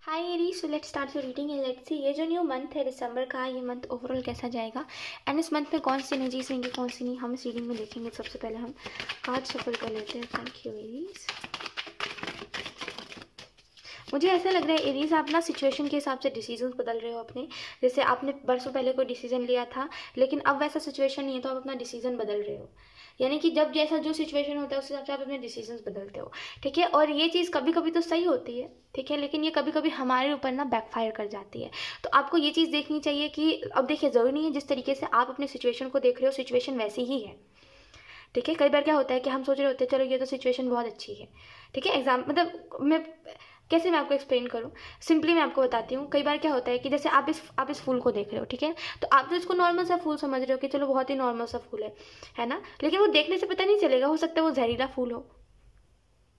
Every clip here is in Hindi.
Hi Aries, so let's start your reading and let's see ये जो न्यू मंथ है दिसंबर का, ये मंथ ओवरऑल कैसा जाएगा एंड इस मंथ में कौन सी एनर्जीज रहेंगी, कौन सी नहीं, हम इस रीडिंग में देखेंगे। सबसे पहले हम कार्ड शफल कर लेते हैं। Thank you Aries. मुझे ऐसा लग रहा है एरीज, आप ना सिचुएशन के हिसाब से डिसीजंस बदल रहे हो अपने। जैसे आपने बरसों पहले कोई डिसीजन लिया था लेकिन अब वैसा सिचुएशन नहीं है तो आप अपना डिसीजन बदल रहे हो। यानी कि जब जैसा जो सिचुएशन होता है उस हिसाब से आप अपने डिसीजंस बदलते हो, ठीक है। और ये चीज़ कभी कभी तो सही होती है, ठीक है, लेकिन ये कभी कभी हमारे ऊपर ना बैकफायर कर जाती है। तो आपको ये चीज़ देखनी चाहिए कि अब देखिए, ज़रूरी नहीं है जिस तरीके से आप अपनी सिचुएशन को देख रहे हो सिचुएशन वैसी ही है, ठीक है। कई बार क्या होता है कि हम सोच रहे होते हैं चलो ये तो सिचुएशन बहुत अच्छी है, ठीक है। मतलब मैं कैसे मैं आपको एक्सप्लेन करूँ, सिंपली मैं आपको बताती हूँ। कई बार क्या होता है कि जैसे आप इस फूल को देख रहे हो, ठीक है, तो आप तो इसको नॉर्मल सा फूल समझ रहे हो कि चलो बहुत ही नॉर्मल सा फूल है ना, लेकिन वो देखने से पता नहीं चलेगा, हो सकता है वो जहरीला फूल हो,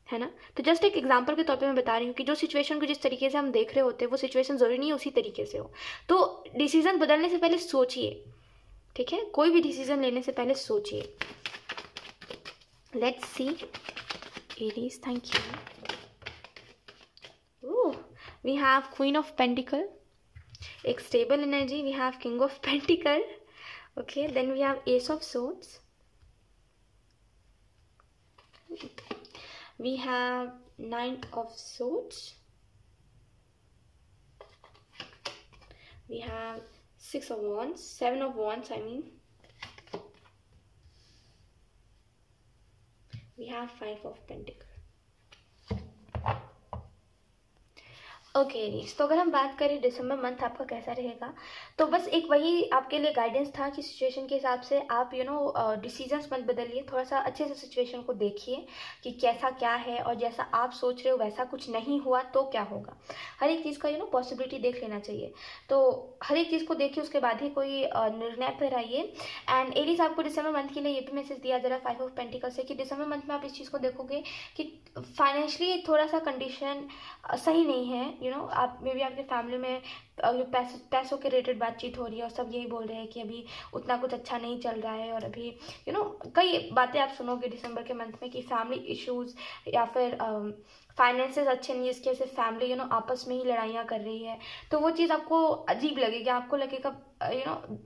है ना। तो जस्ट एक एग्जांपल के तौर पे मैं बता रही हूँ कि जो सिचुएशन को जिस तरीके से हम देख रहे होते हैं वो सिचुएशन जरूरी नहीं उसी तरीके से हो। तो डिसीजन बदलने से पहले सोचिए, ठीक है, कोई भी डिसीजन लेने से पहले सोचिए। Let's see Aries, thank you. We have Queen of Pentacle, एक stable energy. We have King of Pentacle. Okay, then we have Ace of Swords. We have Nine of Swords. We have Six of Wands, Seven of Wands, I mean. We have Five of Pentacles. Okay Aries, तो अगर हम बात करें दिसंबर मंथ आपका कैसा रहेगा, तो बस एक वही आपके लिए गाइडेंस था कि सिचुएशन के हिसाब से आप डिसीजंस मत बदलिए, थोड़ा सा अच्छे से सिचुएशन को देखिए कि कैसा क्या है, और जैसा आप सोच रहे हो वैसा कुछ नहीं हुआ तो क्या होगा। हर एक चीज़ का पॉसिबिलिटी देख लेना चाहिए। तो हर एक चीज़ को देखिए, उसके बाद ही कोई निर्णय पर आइए। एंड एरीज, आपको दिसंबर मंथ के लिए ये भी मैसेज दिया जा रहा है 5 ऑफ पेंटिकल से कि दिसंबर मंथ में आप इस चीज़ को देखोगे कि फाइनेंशियली थोड़ा सा कंडीशन सही नहीं है। आप मे बी आपके फैमिली में पैसों के रिलेटेड बातचीत हो रही है और सब यही बोल रहे हैं कि अभी उतना कुछ अच्छा नहीं चल रहा है, और अभी कई बातें आप सुनोगे दिसंबर के मंथ में कि फैमिली इश्यूज या फिर फाइनेंसेस अच्छे नहीं, इसके से फैमिली आपस में ही लड़ाइयाँ कर रही है। तो वो चीज़ आपको अजीब लगेगी, आपको लगेगा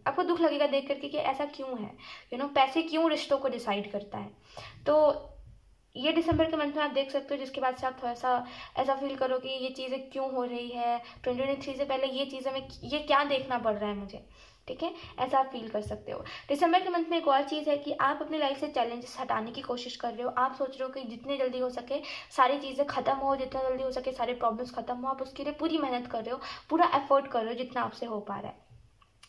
आपको दुख लगेगा देख करके कि ऐसा क्यों है, पैसे क्यों रिश्तों को डिसाइड करता है। तो ये दिसंबर के मंथ में आप देख सकते हो, जिसके बाद से आप थोड़ा सा ऐसा फील करो कि ये चीज़ें क्यों हो रही है, 2023 से पहले ये चीज़ें में ये क्या देखना पड़ रहा है मुझे, ठीक है, ऐसा आप फील कर सकते हो। दिसंबर के मंथ में एक और चीज़ है कि आप अपनी लाइफ से चैलेंजेस हटाने की कोशिश कर रहे हो। आप सोच रहे हो कि जितने जल्दी हो सके सारी चीज़ें खत्म हो, जितना जल्दी हो सके सारे प्रॉब्लम्स खत्म हो, आप उसके लिए पूरी मेहनत कर रहे हो, पूरा एफर्ट कर रहे हो जितना आपसे हो पा रहा है,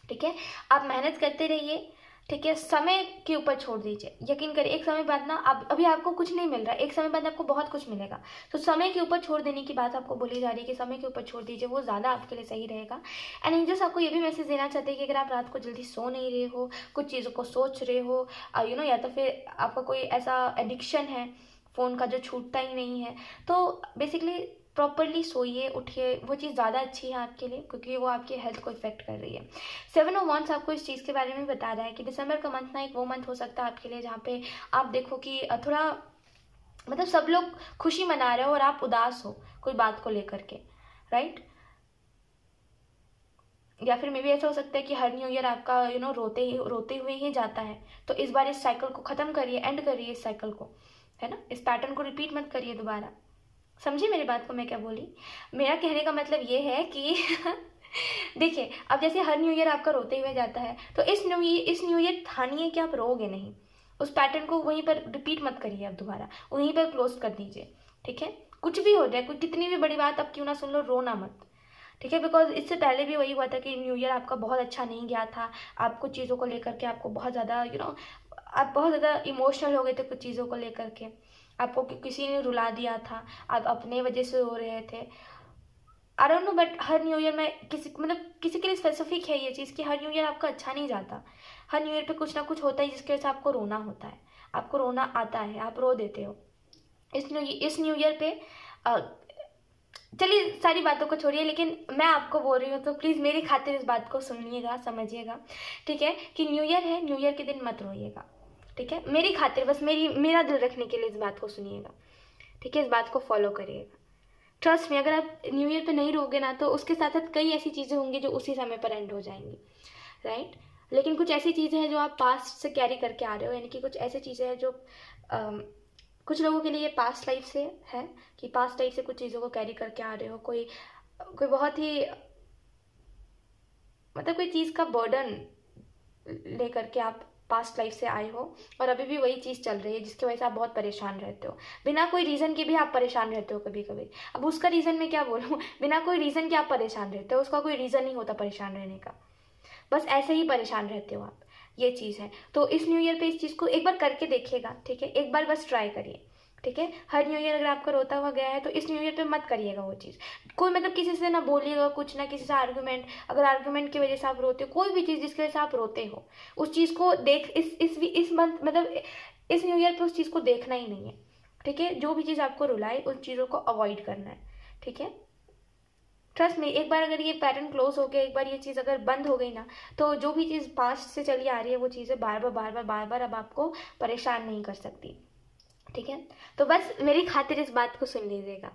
ठीक है। आप मेहनत करते रहिए, ठीक है, समय के ऊपर छोड़ दीजिए। यकीन करिए एक समय बाद ना अभी आपको कुछ नहीं मिल रहा है, एक समय बाद आपको बहुत कुछ मिलेगा। तो समय के ऊपर छोड़ देने की बात आपको बोली जा रही है कि समय के ऊपर छोड़ दीजिए, वो ज़्यादा आपके लिए सही रहेगा। एंड एंजल्स आपको ये भी मैसेज देना चाहते हैं कि अगर आप रात को जल्दी सो नहीं रहे हो, कुछ चीज़ों को सोच रहे हो, या तो फिर आपका कोई ऐसा एडिक्शन है फ़ोन का जो छूटता ही नहीं है, तो बेसिकली प्रॉपरली सोइए, उठिए, वो चीज़ ज़्यादा अच्छी है आपके लिए क्योंकि वो आपकी हेल्थ को इफेक्ट कर रही है। 7 ऑफ वांड्स आपको इस चीज़ के बारे में बता रहा है कि दिसंबर का मंथ ना एक वो मंथ हो सकता है आपके लिए जहाँ पे आप देखो कि थोड़ा मतलब सब लोग खुशी मना रहे हो और आप उदास हो कोई बात को लेकर के, राइट। या फिर मे भी ऐसा हो सकता है कि हर न्यू ईयर आपका रोते हुए ही जाता है। तो इस बार इस साइकिल को ख़त्म करिए, एंड करिए इस साइकिल को, है ना, इस पैटर्न को रिपीट मत करिए दोबारा। समझिए मेरी बात को मैं क्या बोली। मेरा कहने का मतलब ये है कि देखिए, अब जैसे हर न्यू ईयर आपका रोते हुए जाता है, तो इस न्यू ईयर ठानिए कि आप रोओगे नहीं, उस पैटर्न को वहीं पर रिपीट मत करिए, आप दोबारा वहीं पर क्लोज कर दीजिए, ठीक है। कुछ भी हो जाए, कोई कितनी भी बड़ी बात आप क्यों ना सुन लो, रोना मत, ठीक है। बिकॉज इससे पहले भी वही हुआ था कि न्यू ईयर आपका बहुत अच्छा नहीं गया था, आप कुछ चीज़ों को लेकर के आपको बहुत ज़्यादा आप बहुत ज़्यादा इमोशनल हो गए थे कुछ चीज़ों को लेकर के, आपको किसी ने रुला दिया था, आप अपने वजह से रो रहे थे। I don't know, but her new year में किसी के लिए स्पेसिफिक है ये चीज़ कि हर न्यू ईयर आपका अच्छा नहीं जाता। हर न्यू ईयर पे कुछ ना कुछ होता है जिसकी वजह से आपको रोना होता है, आपको रोना आता है, आप रो देते हो। इस न्यू ईयर पे चलिए सारी बातों को छोड़िए, लेकिन मैं आपको बोल रही हूँ तो प्लीज़ मेरी खातिर इस बात को सुनिएगा, समझिएगा, ठीक है, कि न्यू ईयर है, न्यू ईयर के दिन मत रोइएगा, ठीक है। मेरी खातिर बस मेरा दिल रखने के लिए इस बात को सुनिएगा, ठीक है, इस बात को फॉलो करिएगा, ट्रस्ट में अगर आप न्यू ईयर पे नहीं रहोगे ना तो उसके साथ साथ कई ऐसी चीज़ें होंगी जो उसी समय पर एंड हो जाएंगी, राइट। लेकिन कुछ ऐसी चीज़ें हैं जो आप पास्ट से कैरी करके आ रहे हो, यानी कि कुछ ऐसी चीज़ें हैं जो कुछ लोगों के लिए पास्ट लाइफ से है कि पास्ट लाइफ से कुछ चीज़ों को कैरी करके आ रहे हो, कोई बहुत ही मतलब कोई चीज़ का बर्डन लेकर के आप पास्ट लाइफ से आए हो और अभी भी वही चीज़ चल रही है जिसकी वजह से आप बहुत परेशान रहते हो, बिना कोई रीज़न के भी आप परेशान रहते हो कभी कभी। अब उसका रीज़न मैं क्या बोलूँ, बिना कोई रीज़न के आप परेशान रहते हो, उसका कोई रीज़न नहीं होता परेशान रहने का, बस ऐसे ही परेशान रहते हो आप, ये चीज़ है। तो इस न्यू ईयर पे इस चीज़ को एक बार करके देखिएगा, ठीक है, एक बार बस ट्राई करिए, ठीक है। हर न्यू ईयर अगर आपका रोता हुआ गया है तो इस न्यू ईयर पे मत करिएगा वो चीज़, कोई मतलब किसी से ना बोलिएगा कुछ, ना किसी से आर्गूमेंट, अगर आर्गूमेंट की वजह से आप रोते हो, कोई भी चीज़ जिसकी वजह से आप रोते हो उस चीज़ को देख इस मंथ मतलब इस न्यू ईयर पे उस चीज़ को देखना ही नहीं है, ठीक है। जो भी चीज़ आपको रुलाए उन चीज़ों को अवॉइड करना है, ठीक है। ट्रस्ट में एक बार अगर ये पैटर्न क्लोज हो गया, एक बार ये चीज़ अगर बंद हो गई ना, तो जो भी चीज़ पास्ट से चली आ रही है वो चीज़ें बार बार अब आपको परेशान नहीं कर सकती, ठीक है। तो बस मेरी खातिर इस बात को सुन लीजिएगा,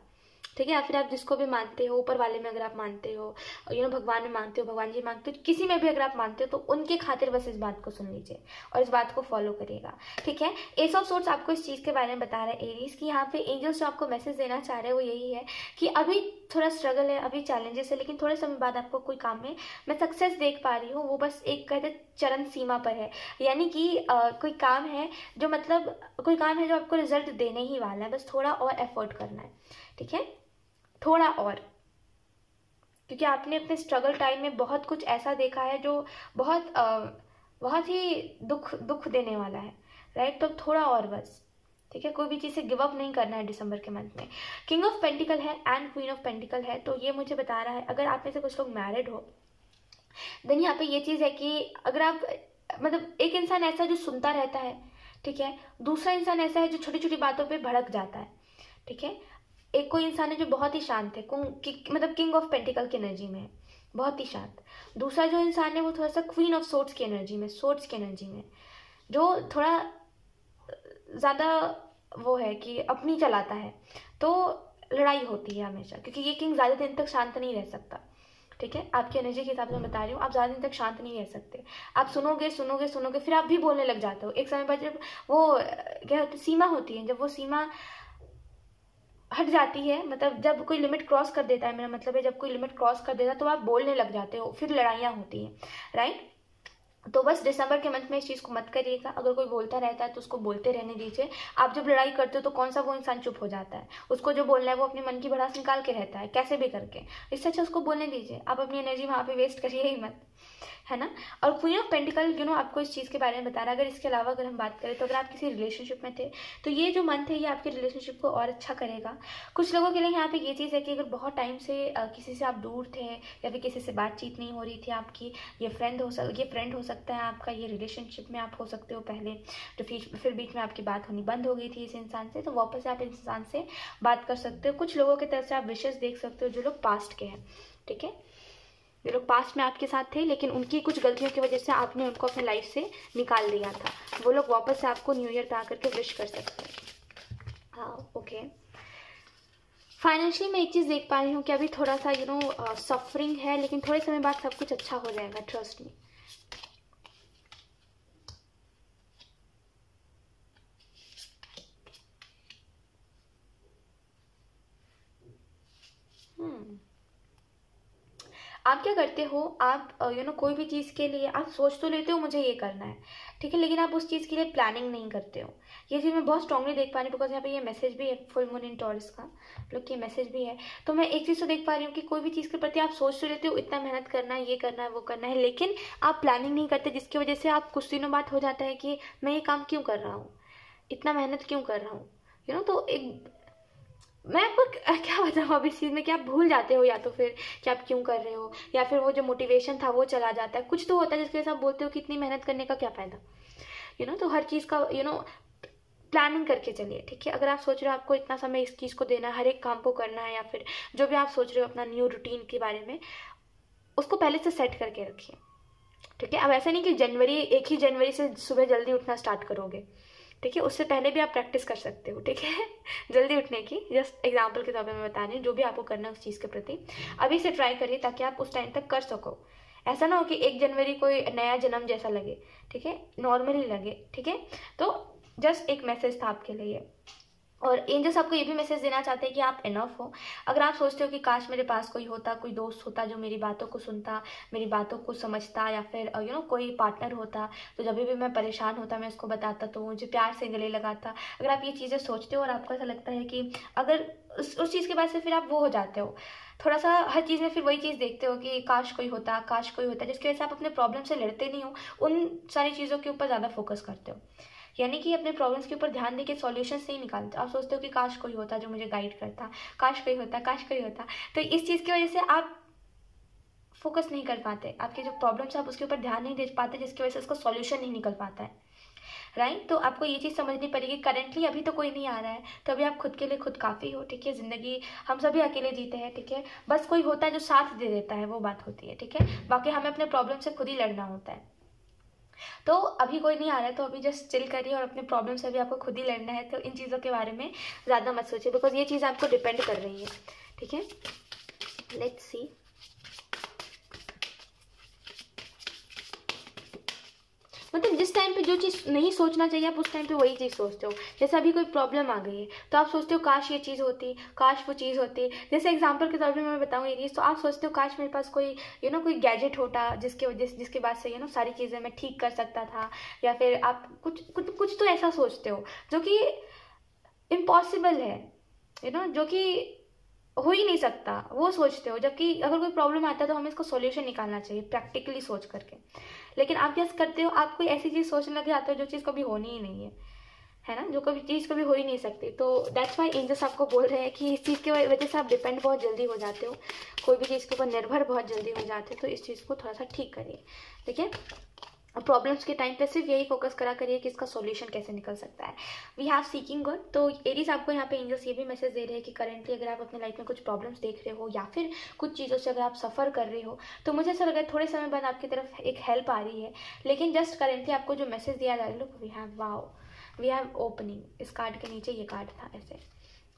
ठीक है। या फिर आप जिसको भी मानते हो, ऊपर वाले में अगर आप मानते हो, भगवान में मानते हो, भगवान जी मानते हो, किसी में भी अगर आप मानते हो तो उनके खातिर बस इस बात को सुन लीजिए और इस बात को फॉलो करिएगा, ठीक है। एस ऑफ सोर्ड्स आपको इस चीज़ के बारे में बता रहा है एरीज की, यहाँ पे एंजल्स जो आपको मैसेज देना चाह रहे हैं वो यही है कि अभी थोड़ा स्ट्रगल है, अभी चैलेंजेस है, लेकिन थोड़े समय बाद आपको कोई काम में मैं सक्सेस देख पा रही हूँ, वो बस एक कहते चरण सीमा पर है, यानी कि कोई काम है जो मतलब कोई काम है जो आपको रिजल्ट देने ही वाला है, बस थोड़ा और एफर्ट करना है, ठीक है, थोड़ा और, क्योंकि आपने अपने स्ट्रगल टाइम में बहुत कुछ ऐसा देखा है जो बहुत ही दुख देने वाला है, राइट। तो थोड़ा और बस, ठीक है, कोई भी चीज़ से गिव अप नहीं करना है दिसंबर के मंथ में। किंग ऑफ पेंटिकल है एंड क्वीन ऑफ पेंटिकल है, तो ये मुझे बता रहा है अगर आप में से कुछ लोग मैरिड हो देन यहाँ पे ये चीज़ है कि अगर आप मतलब एक इंसान ऐसा जो सुनता रहता है, ठीक है, दूसरा इंसान ऐसा है जो छोटी छोटी बातों पे भड़क जाता है, ठीक है। एक कोई इंसान है जो बहुत ही शांत है, मतलब किंग ऑफ पेंटिकल की एनर्जी में है, बहुत ही शांत। दूसरा जो इंसान है वो थोड़ा सा क्वीन ऑफ सोर्ड्स की एनर्जी में, सोर्ड्स की एनर्जी में, जो थोड़ा ज़्यादा वो है कि अपनी चलाता है, तो लड़ाई होती है हमेशा, क्योंकि ये किंग ज़्यादा दिन तक शांत नहीं रह सकता, ठीक है। आपकी एनर्जी के हिसाब से मैं बता रही हूँ, आप ज़्यादा दिन तक शांत नहीं रह सकते, आप सुनोगे फिर आप भी बोलने लग जाते हो। एक समय बाद जब वो क्या होती सीमा होती है, जब वो सीमा हट जाती है, मतलब जब कोई लिमिट क्रॉस कर देता है, मेरा मतलब है जब कोई लिमिट क्रॉस कर देता है तो आप बोलने लग जाते हो, फिर लड़ाइयाँ होती हैं, राइट। तो बस दिसंबर के मंथ में इस चीज़ को मत करिएगा, अगर कोई बोलता रहता है तो उसको बोलते रहने दीजिए। आप जब लड़ाई करते हो तो कौन सा वो इंसान चुप हो जाता है, उसको जो बोलना है वो अपने मन की भड़ास निकाल के रहता है कैसे भी करके, इससे अच्छा उसको बोलने दीजिए, आप अपनी एनर्जी वहाँ पे वेस्ट करिए ही मत, है ना। और क्वीन ऑफ पेंटिकल आपको इस चीज़ के बारे में बता रहा है। अगर इसके अलावा अगर हम बात करें तो अगर आप किसी रिलेशनशिप में थे तो ये जो मंथ है ये आपके रिलेशनशिप को और अच्छा करेगा। कुछ लोगों के लिए यहाँ पे ये चीज़ है कि अगर बहुत टाइम से किसी से आप दूर थे या फिर किसी से बातचीत नहीं हो रही थी आपकी, ये फ्रेंड हो सकता है आपका, ये रिलेशनशिप में आप हो सकते हो पहले, तो फिर बीच में आपकी बात होनी बंद हो गई थी इस इंसान से, तो वापस आप इस इंसान से बात कर सकते हो। कुछ लोगों की तरफ से आप विशेष देख सकते हो जो लोग पास्ट के हैं, ठीक है, ये लोग पास्ट में आपके साथ थे लेकिन उनकी कुछ गलतियों की वजह से आपने उनको अपने लाइफ से निकाल दिया था, वो लोग वापस से आपको न्यू ईयर पे आकर के विश कर सकते हैं। हाँ, ओके। फाइनेंशियली मैं एक चीज़ देख पा रही हूँ कि अभी थोड़ा सा सफरिंग है, लेकिन थोड़े समय बाद सब कुछ अच्छा हो जाएगा, ट्रस्ट मी। आप क्या करते हो, आप कोई भी चीज़ के लिए आप सोच तो लेते हो मुझे ये करना है, ठीक है, लेकिन आप उस चीज़ के लिए प्लानिंग नहीं करते हो। ये चीज़ मैं बहुत स्ट्रांगली देख पा रही हूँ, बिकॉज यहाँ पे ये मैसेज भी है फुल मून इन टॉरस का, मतलब ये मैसेज भी है। तो मैं एक चीज़ तो देख पा रही हूँ कि कोई भी चीज़ के प्रति आप सोच तो लेते हो, इतना मेहनत करना है, ये करना है, वो करना है, लेकिन आप प्लानिंग नहीं करते, जिसकी वजह से आप कुछ दिनों बाद हो जाता है कि मैं ये काम क्यों कर रहा हूँ, इतना मेहनत क्यों कर रहा हूँ, तो एक मैं आपको क्या बताऊँ अब इस चीज़ में कि आप भूल जाते हो या तो फिर कि आप क्यों कर रहे हो, या फिर वो जो मोटिवेशन था वो चला जाता है, कुछ तो होता है जिसके वजह से आप बोलते हो कि इतनी मेहनत करने का क्या फ़ायदा, तो हर चीज़ का प्लानिंग करके चलिए, ठीक है। अगर आप सोच रहे हो आपको इतना समय इस चीज़ को देना है, हर एक काम को करना है, या फिर जो भी आप सोच रहे हो अपना न्यू रूटीन के बारे में, उसको पहले से सेट करके रखिए, ठीक है। अब ऐसा नहीं कि एक ही जनवरी से सुबह जल्दी उठना स्टार्ट करोगे, ठीक है, उससे पहले भी आप प्रैक्टिस कर सकते हो, ठीक है जल्दी उठने की। जस्ट एग्जाम्पल के तौर पर मैं बता रही हूँ, जो भी आपको करना है उस चीज़ के प्रति अभी से ट्राई करिए ताकि आप उस टाइम तक कर सको। ऐसा ना हो कि 1 जनवरी कोई नया जन्म जैसा लगे, ठीक है, नॉर्मली लगे, ठीक है। तो जस्ट एक मैसेज था आपके लिए। और एंजल्स आपको ये भी मैसेज देना चाहते हैं कि आप इनफ हो। अगर आप सोचते हो कि काश मेरे पास कोई होता, कोई दोस्त होता जो मेरी बातों को सुनता, मेरी बातों को समझता, या फिर कोई पार्टनर होता तो जब भी मैं परेशान होता मैं उसको बताता, तो मुझे प्यार से गले लगाता। अगर आप ये चीज़ें सोचते हो और आपको ऐसा लगता है कि अगर उस चीज़ के बाद से फिर आप वो हो जाते हो, थोड़ा सा हर चीज़ में फिर वही चीज़ देखते हो कि काश कोई होता, काश कोई होता, जिसकी वजह से आप अपने प्रॉब्लम से लड़ते नहीं हो, उन सारी चीज़ों के ऊपर ज़्यादा फोकस करते हो। यानी कि अपने प्रॉब्लम्स के ऊपर ध्यान देके सॉल्यूशंस नहीं निकालते। आप सोचते हो कि काश कोई होता जो मुझे गाइड करता, काश कोई होता, काश कोई होता। तो इस चीज़ की वजह से आप फोकस नहीं कर पाते, आपके जो प्रॉब्लम्स है आप उसके ऊपर ध्यान नहीं दे पाते, जिसकी वजह से उसका सॉल्यूशन नहीं निकल पाता है, राइट। तो आपको ये चीज़ समझनी पड़ेगी। करेंटली अभी तो कोई नहीं आ रहा है, तो अभी आप खुद के लिए खुद काफ़ी हो, ठीक है। ज़िंदगी हम सभी अकेले जीते हैं, ठीक है। बस कोई होता है जो साथ दे देता है, वो बात होती है, ठीक है। बाकी हमें अपने प्रॉब्लम से खुद ही लड़ना होता है। तो अभी कोई नहीं आ रहा है, तो अभी जस्ट चिल करिए और अपने प्रॉब्लम से भी आपको खुद ही लड़ना है। तो इन चीज़ों के बारे में ज़्यादा मत सोचिए, बिकॉज ये चीज़ आपको डिपेंड कर रही है, ठीक है। Let's see. मतलब जिस टाइम पे जो चीज़ नहीं सोचना चाहिए आप उस टाइम पे वही चीज़ सोचते हो। जैसे अभी कोई प्रॉब्लम आ गई है तो आप सोचते हो काश ये चीज़ होती, काश वो चीज़ होती। जैसे एग्जांपल के तौर पे मैं बताऊँ ये चीज़, तो आप सोचते हो काश मेरे पास कोई कोई गैजेट होता जिसके बाद से सारी चीज़ें मैं ठीक कर सकता था, या फिर आप कुछ तो ऐसा सोचते हो जो कि इम्पॉसिबल है, जो कि हो ही नहीं सकता, वो सोचते हो। जबकि अगर कोई प्रॉब्लम आता है तो हमें इसको सॉल्यूशन निकालना चाहिए प्रैक्टिकली सोच करके। लेकिन आप क्या करते हो, आप कोई ऐसी चीज़ सोचने लग जाते हो जो चीज़ कभी होनी ही नहीं है ना, जो कभी चीज़ कभी हो ही नहीं सकती। तो दैट्स वाई एंजल्स आपको बोल रहे हैं कि इस चीज़ की वजह से आप डिपेंड बहुत जल्दी हो जाते हो, कोई भी चीज़ के ऊपर निर्भर बहुत जल्दी हो जाते हो। तो इस चीज़ को थोड़ा सा ठीक करिए, ठीक है। प्रॉब्लम्स के टाइम पे सिर्फ यही फोकस करा करिए कि इसका सॉल्यूशन कैसे निकल सकता है। We have seeking good. तो एरीज आपको यहाँ पे एंजल्स ये भी मैसेज दे रहे हैं कि करेंटली अगर आप अपने लाइफ में कुछ प्रॉब्लम्स देख रहे हो या फिर कुछ चीज़ों से अगर आप सफ़र कर रहे हो, तो मुझे ऐसा लगा थोड़े समय बाद आपकी तरफ एक हेल्प आ रही है। लेकिन जस्ट करेंटली आपको जो मैसेज दिया जा रहा है, लुक वी हैव ओपनिंग। इस कार्ड के नीचे ये कार्ड था ऐसे,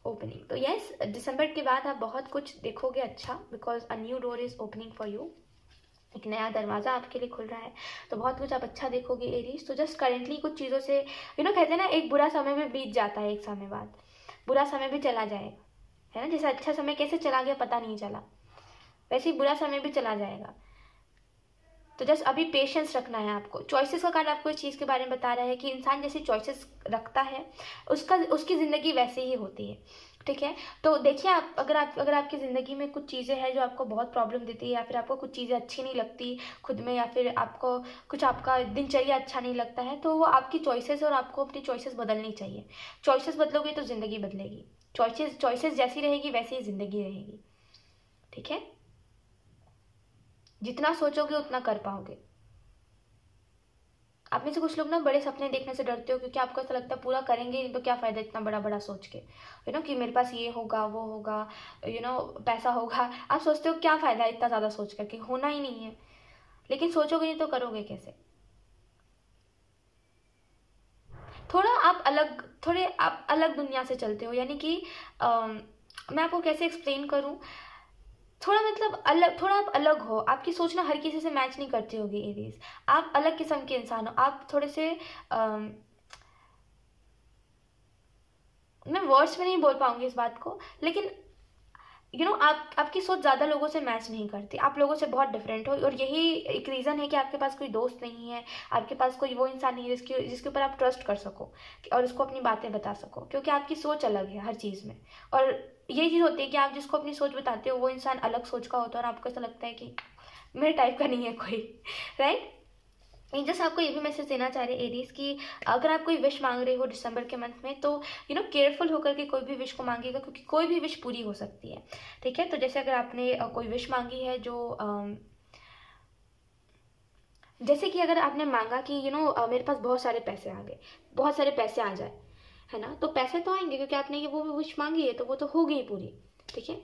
ओपनिंग। तो यस, दिसंबर के बाद आप बहुत कुछ देखोगे अच्छा, because a new door is opening for you. एक नया दरवाज़ा आपके लिए खुल रहा है, तो बहुत कुछ आप अच्छा देखोगे एरीज। तो जस्ट करेंटली कुछ चीज़ों से कहते हैं ना, एक बुरा समय भी बीत जाता है, एक समय बाद बुरा समय भी चला जाएगा, है ना। जैसे अच्छा समय कैसे चला गया पता नहीं चला, वैसे ही बुरा समय भी चला जाएगा। तो जस्ट अभी पेशेंस रखना है आपको। चॉइसेस का कार्ड आपको इस चीज़ के बारे में बता रहा है कि इंसान जैसी चॉइसेस रखता है उसकी ज़िंदगी वैसे ही होती है, ठीक है। तो देखिए, आप अगर आपकी ज़िंदगी में कुछ चीज़ें हैं जो आपको बहुत प्रॉब्लम देती है, या फिर आपको कुछ चीज़ें अच्छी नहीं लगती खुद में, या फिर आपको कुछ आपका दिनचर्या अच्छा नहीं लगता है, तो वो आपकी चॉइसेस और आपको अपनी चॉइसेस बदलनी चाहिए। चॉइसेस बदलोगे तो ज़िंदगी बदलेगी। चॉइसेस जैसी रहेगी वैसी ही ज़िंदगी रहेगी, ठीक है। जितना सोचोगे उतना कर पाओगे। आप में से कुछ लोग ना बड़े सपने देखने से डरते हो, क्योंकि आपको ऐसा लगता है पूरा करेंगे नहीं तो क्या फ़ायदा इतना बड़ा बड़ा सोच के, कि मेरे पास ये होगा वो होगा, पैसा होगा। आप सोचते हो क्या फ़ायदा इतना ज़्यादा सोच करके, होना ही नहीं है। लेकिन सोचोगे नहीं तो करोगे कैसे। थोड़े आप अलग दुनिया से चलते हो, यानी कि मैं आपको कैसे एक्सप्लेन करूँ, थोड़ा आप अलग हो। आपकी सोच ना हर किसी से मैच नहीं करती होगी एरीज। आप अलग किस्म के इंसान हो। आप थोड़े से मैं वर्ड्स में नहीं बोल पाऊंगी इस बात को, लेकिन आपकी सोच ज़्यादा लोगों से मैच नहीं करती। आप लोगों से बहुत डिफरेंट हो, और यही एक रीज़न है कि आपके पास कोई दोस्त नहीं है, आपके पास कोई वो इंसान नहीं है जिसके ऊपर आप ट्रस्ट कर सको और उसको अपनी बातें बता सको, क्योंकि आपकी सोच अलग है हर चीज़ में। और यही चीज़ होती है कि आप जिसको अपनी सोच बताते हो वो इंसान अलग सोच का होता है, और आपको ऐसा लगता है कि मेरे टाइप का नहीं है कोई, राइट। एंजल्स आपको ये भी मैसेज देना चाह रहे हैं एरीज की, अगर आप कोई विश मांग रहे हो दिसंबर के मंथ में, तो केयरफुल होकर के कोई भी विश को मांगिएगा, क्योंकि कोई भी विश पूरी हो सकती है, ठीक है। तो जैसे अगर आपने कोई विश मांगी है जो जैसे कि अगर आपने मांगा कि मेरे पास बहुत सारे पैसे आ गए, बहुत सारे पैसे आ जाए, है ना, तो पैसे तो आएंगे क्योंकि आपने वो विश मांगी है, तो वो तो होगी ही पूरी, ठीक है।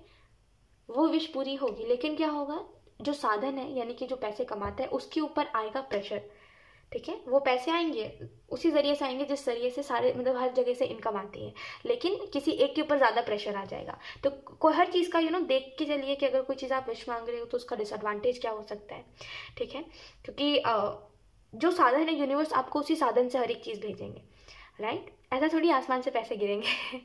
वो विश पूरी होगी, लेकिन क्या होगा, जो साधन है यानी कि जो पैसे कमाता है उसके ऊपर आएगा प्रेशर, ठीक है, वो पैसे आएंगे उसी ज़रिए से आएंगे जिस ज़रिए से सारे मतलब हर जगह से इनकम आती है, लेकिन किसी एक के ऊपर ज़्यादा प्रेशर आ जाएगा। तो कोई हर चीज़ का देख के चलिए कि अगर कोई चीज़ आप विश मांग रहे हो तो उसका डिसएडवांटेज क्या हो सकता है, ठीक है, क्योंकि जो साधन है यूनिवर्स आपको उसी साधन से हर एक चीज़ भेजेंगे, राइट। ऐसा थोड़ी आसमान से पैसे गिरेंगे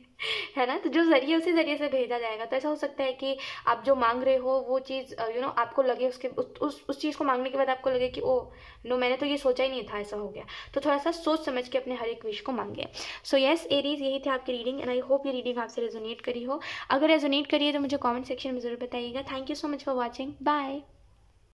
है ना, तो जो ज़रिए उसी ज़रिए से भेजा जाएगा। तो ऐसा हो सकता है कि आप जो मांग रहे हो वो चीज़ आपको लगे उसके उस चीज़ को मांगने के बाद आपको लगे कि ओ नो, मैंने तो ये सोचा ही नहीं था, ऐसा हो गया। तो थोड़ा सा सोच समझ के अपने हर एक विश को मांगे। सो यस एरीज, यही थी आपकी रीडिंग एंड आई होप ये रीडिंग आपसे रेजोनेट करी हो। अगर रेजोनेट करी है तो मुझे कॉमेंट सेक्शन में ज़रूर बताइएगा। Thank you so much for watching, bye.